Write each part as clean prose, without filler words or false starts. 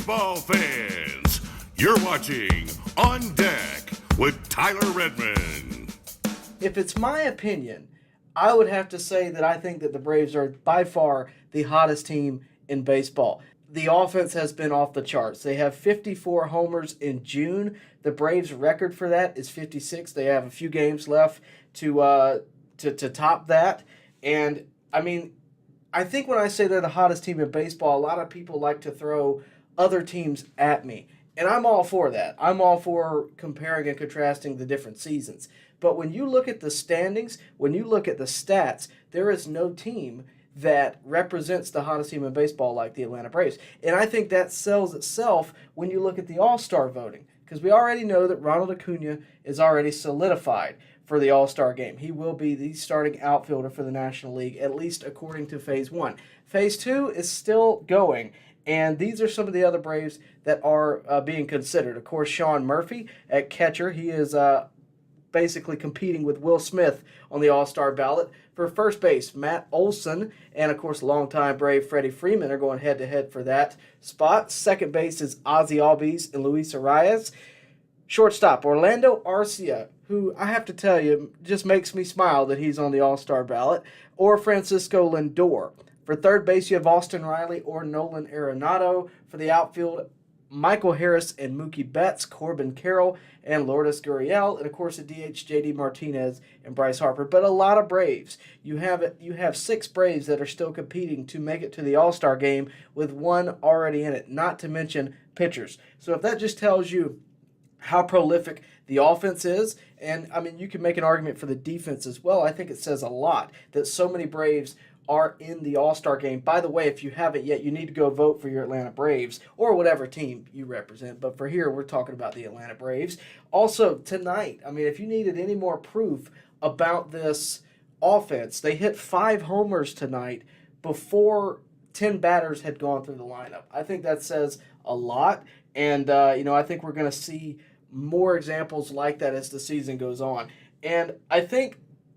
Baseball fans, you're watching On Deck with Tyler Redmond. If it's my opinion, I would have to say that I think that the Braves are by far the hottest team in baseball. The offense has been off the charts. They have 54 homers in June. The Braves' record for that is 56. They have a few games left to top that. And, I mean, I think when I say they're the hottest team in baseball, a lot of people like to throw other teams at me. And I'm all for that. I'm all for comparing and contrasting the different seasons. But when you look at the standings, when you look at the stats, there is no team that represents the hottest team in baseball like the Atlanta Braves. And I think that sells itself when you look at the All-Star voting, because we already know that Ronald Acuna is already solidified for the All-Star game. He will be the starting outfielder for the National League, at least according to Phase 1. Phase 2 is still going, and these are some of the other Braves that are being considered. Of course, Sean Murphy at catcher. He is basically competing with Will Smith on the All-Star ballot. For first base, Matt Olson and, of course, longtime Brave Freddie Freeman are going head-to-head for that spot. Second base is Ozzie Albies and Luis Arias. Shortstop, Orlando Arcia, who I have to tell you just makes me smile that he's on the All-Star ballot, or Francisco Lindor. For third base, you have Austin Riley or Nolan Arenado. For the outfield, Michael Harris and Mookie Betts, Corbin Carroll, and Lourdes Gurriel, and of course at DH, J.D. Martinez and Bryce Harper. But a lot of Braves. You have 6 Braves that are still competing to make it to the All-Star game with one already in it, not to mention pitchers. So if that just tells you how prolific the offense is, and I mean you can make an argument for the defense as well, I think it says a lot that so many Braves are in the All-Star game. By the way, if you haven't yet, you need to go vote for your Atlanta Braves or whatever team you represent. But for here, we're talking about the Atlanta Braves. Also, tonight, I mean, if you needed any more proof about this offense, they hit 5 homers tonight before 10 batters had gone through the lineup. I think that says a lot, and I think we're going to see more examples like that as the season goes on. And I think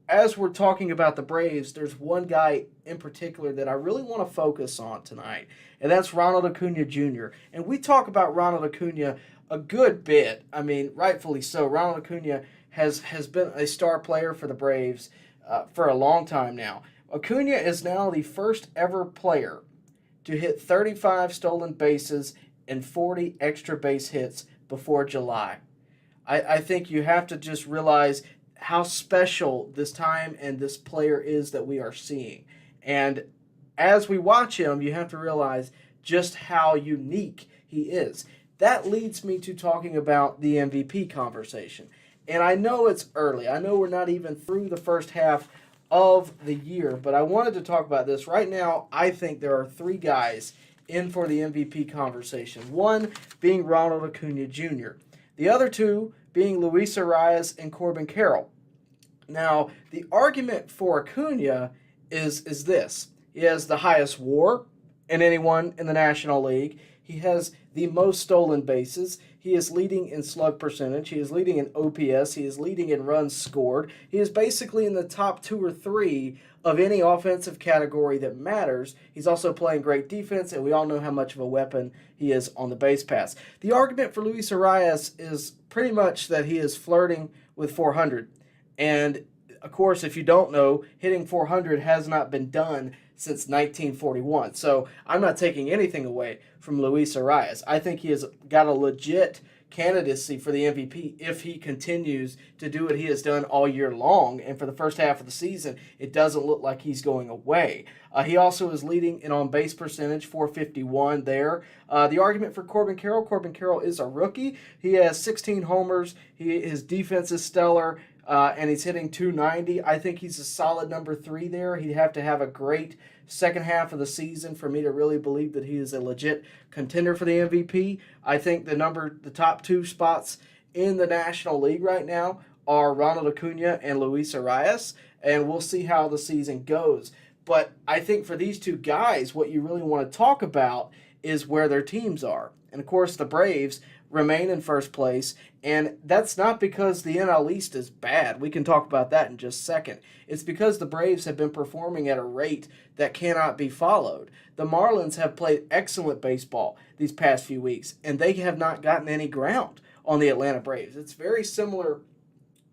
as we're talking about the Braves, there's one guy in particular that I really want to focus on tonight, and that's Ronald Acuna Jr. And we talk about Ronald Acuna a good bit. I mean, rightfully so. Ronald Acuna has been a star player for the Braves for a long time now. Acuna is now the first ever player to hit 35 stolen bases and 40 extra base hits before July. I think you have to just realize how special this time and this player is that we are seeing. And as we watch him, you have to realize just how unique he is. That leads me to talking about the MVP conversation. And I know it's early. I know we're not even through the first half of the year, but I wanted to talk about this. Right now, I think there are 3 guys in for the MVP conversation. One being Ronald Acuna Jr. The other 2 being Luis Arias and Corbin Carroll. Now, the argument for Acuna is this. He has the highest WAR in anyone in the National League. He has the most stolen bases. He is leading in slug percentage. He is leading in OPS. He is leading in runs scored. He is basically in the top 2 or 3 of any offensive category that matters. He's also playing great defense, and we all know how much of a weapon he is on the base pass. The argument for Luis Arias is pretty much that he is flirting with 400. And, of course, if you don't know, hitting 400 has not been done since 1941. So I'm not taking anything away from Luis Arias. I think he has got a legit candidacy for the MVP if he continues to do what he has done all year long. And for the first half of the season, it doesn't look like he's going away. He also is leading in on-base percentage, 451 there. The argument for Corbin Carroll is a rookie. He has 16 homers. His defense is stellar. And he's hitting 290. I think he's a solid number 3 there. He'd have to have a great second half of the season for me to really believe that he is a legit contender for the MVP. I think the top 2 spots in the National League right now are Ronald Acuna and Luis Arias, and we'll see how the season goes. But I think for these 2 guys, what you really want to talk about is where their teams are. And, of course, the Braves remain in first place, and that's not because the NL East is bad. We can talk about that in just a second. It's because the Braves have been performing at a rate that cannot be followed. The Marlins have played excellent baseball these past few weeks, and they have not gotten any ground on the Atlanta Braves. It's very similar,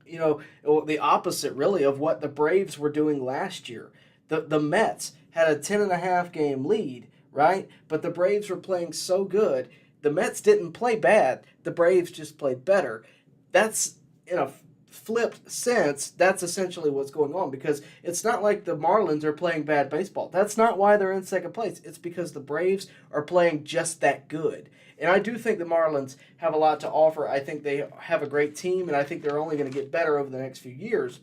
the opposite really of what the Braves were doing last year. The Mets had a 10.5 game lead, right? But the Braves were playing so good. The Mets didn't play bad. The Braves just played better. That's, in a flipped sense, that's essentially what's going on, because it's not like the Marlins are playing bad baseball. That's not why they're in second place. It's because the Braves are playing just that good. And I do think the Marlins have a lot to offer. I think they have a great team, and I think they're only going to get better over the next few years.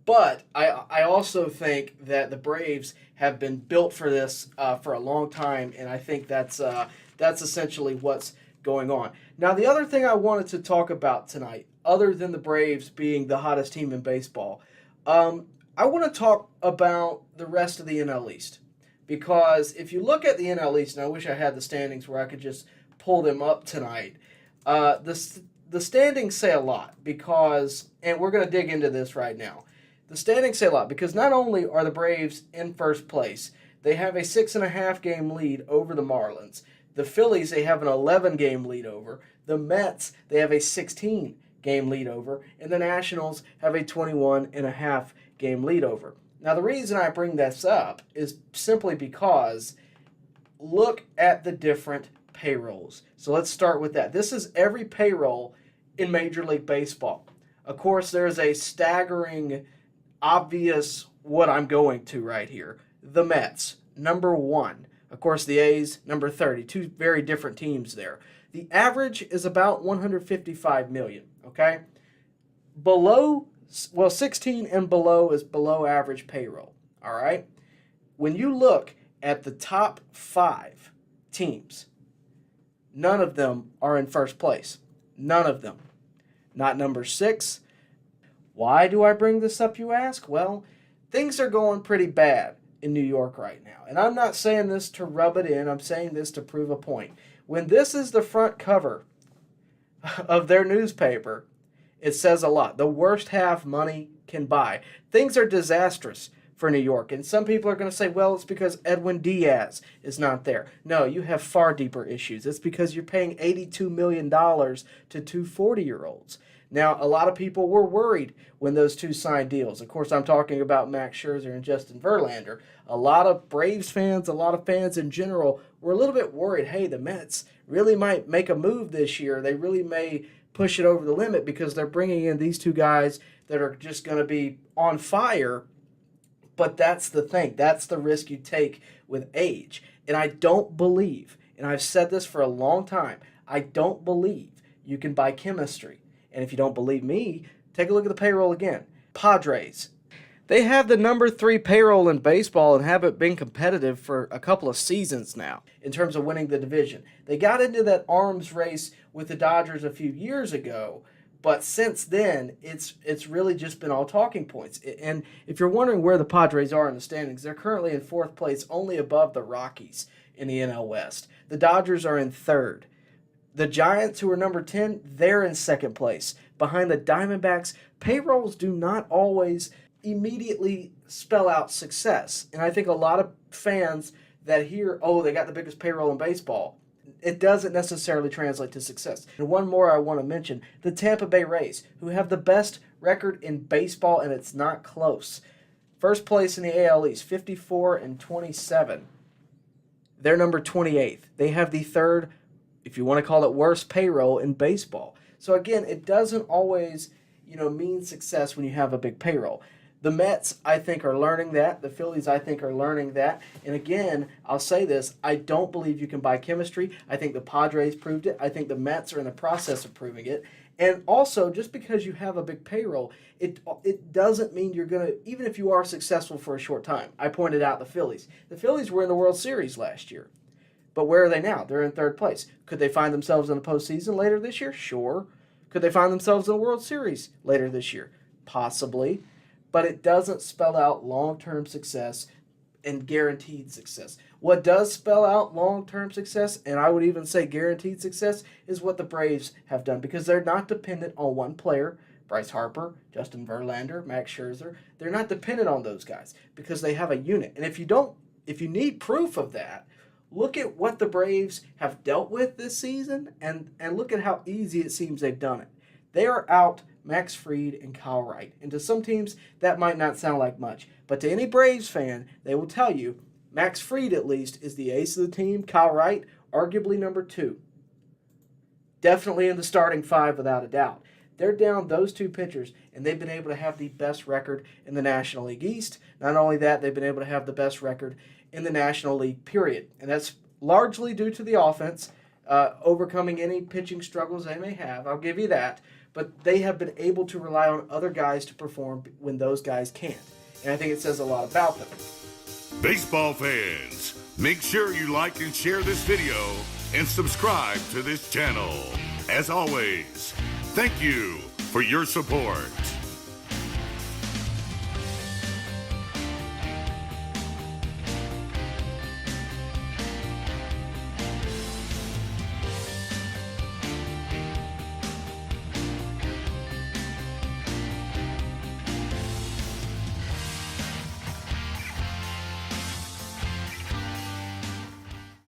But I also think that the Braves have been built for this for a long time, and I think that's essentially what's going on. Now, the other thing I wanted to talk about tonight, other than the Braves being the hottest team in baseball, I want to talk about the rest of the NL East. Because if you look at the NL East, and I wish I had the standings where I could just pull them up tonight, the standings say a lot because, and we're going to dig into this right now, the standings say a lot because not only are the Braves in first place, they have a 6.5 game lead over the Marlins. The Phillies, they have an 11 game lead over. The Mets, they have a 16 game lead over. And the Nationals have a 21.5 game lead over. Now, the reason I bring this up is simply because look at the different payrolls. So let's start with that. This is every payroll in Major League Baseball. Of course, there's a staggering, obvious what I'm going to right here. The Mets, number 1. Of course, the A's, number 30. Two very different teams there. The average is about $155 million, okay? 16 and below is below average payroll, all right? When you look at the top 5 teams, none of them are in first place. None of them. Not number 6. Why do I bring this up, you ask? Well, things are going pretty bad in New York right now. And I'm not saying this to rub it in. I'm saying this to prove a point. When this is the front cover of their newspaper, it says a lot. The worst half money can buy. Things are disastrous for New York. And some people are going to say, well, it's because Edwin Diaz is not there. No, you have far deeper issues. It's because you're paying $82 million to two 40-year-olds. Now, a lot of people were worried when those two signed deals. Of course, I'm talking about Max Scherzer and Justin Verlander. A lot of Braves fans, a lot of fans in general, were a little bit worried, hey, the Mets really might make a move this year. They really may push it over the limit because they're bringing in these two guys that are just going to be on fire. But that's the thing. That's the risk you take with age. And I don't believe, and I've said this for a long time, I don't believe you can buy chemistry. And if you don't believe me, take a look at the payroll again. Padres. They have the number 3 payroll in baseball and haven't been competitive for a couple of seasons now in terms of winning the division. They got into that arms race with the Dodgers a few years ago, but since then, it's really just been all talking points. And if you're wondering where the Padres are in the standings, they're currently in 4th place, only above the Rockies in the NL West. The Dodgers are in 3rd. The Giants, who are number 10, they're in 2nd place. Behind the Diamondbacks, payrolls do not always immediately spell out success. And I think a lot of fans that hear, oh, they got the biggest payroll in baseball, it doesn't necessarily translate to success. And one more I want to mention, the Tampa Bay Rays, who have the best record in baseball, and it's not close. 1st place in the AL East, 54-27. They're number 28th. They have the 3rd, if you want to call it, worst payroll in baseball. So again, it doesn't always, mean success when you have a big payroll. The Mets, I think, are learning that. The Phillies, I think, are learning that. And again, I'll say this, I don't believe you can buy chemistry. I think the Padres proved it. I think the Mets are in the process of proving it. And also, just because you have a big payroll, it doesn't mean you're going to, even if you are successful for a short time. I pointed out the Phillies. The Phillies were in the World Series last year. But where are they now? They're in 3rd place. Could they find themselves in the postseason later this year? Sure. Could they find themselves in the World Series later this year? Possibly. But it doesn't spell out long-term success. and guaranteed success. What does spell out long-term success, and I would even say guaranteed success, is what the Braves have done, because they're not dependent on one player. Bryce Harper, Justin Verlander, Max Scherzer, they're not dependent on those guys because they have a unit. And if you need proof of that, look at what the Braves have dealt with this season and look at how easy it seems they've done it. They are out Max Fried and Kyle Wright. And to some teams, that might not sound like much. But to any Braves fan, they will tell you Max Fried, at least, is the ace of the team. Kyle Wright, arguably number 2. Definitely in the starting 5 without a doubt. They're down those 2 pitchers, and they've been able to have the best record in the National League East. Not only that, they've been able to have the best record in the National League, period. And that's largely due to the offense, overcoming any pitching struggles they may have. I'll give you that. But they have been able to rely on other guys to perform when those guys can't. And I think it says a lot about them. Baseball fans, make sure you like and share this video and subscribe to this channel. As always, thank you for your support.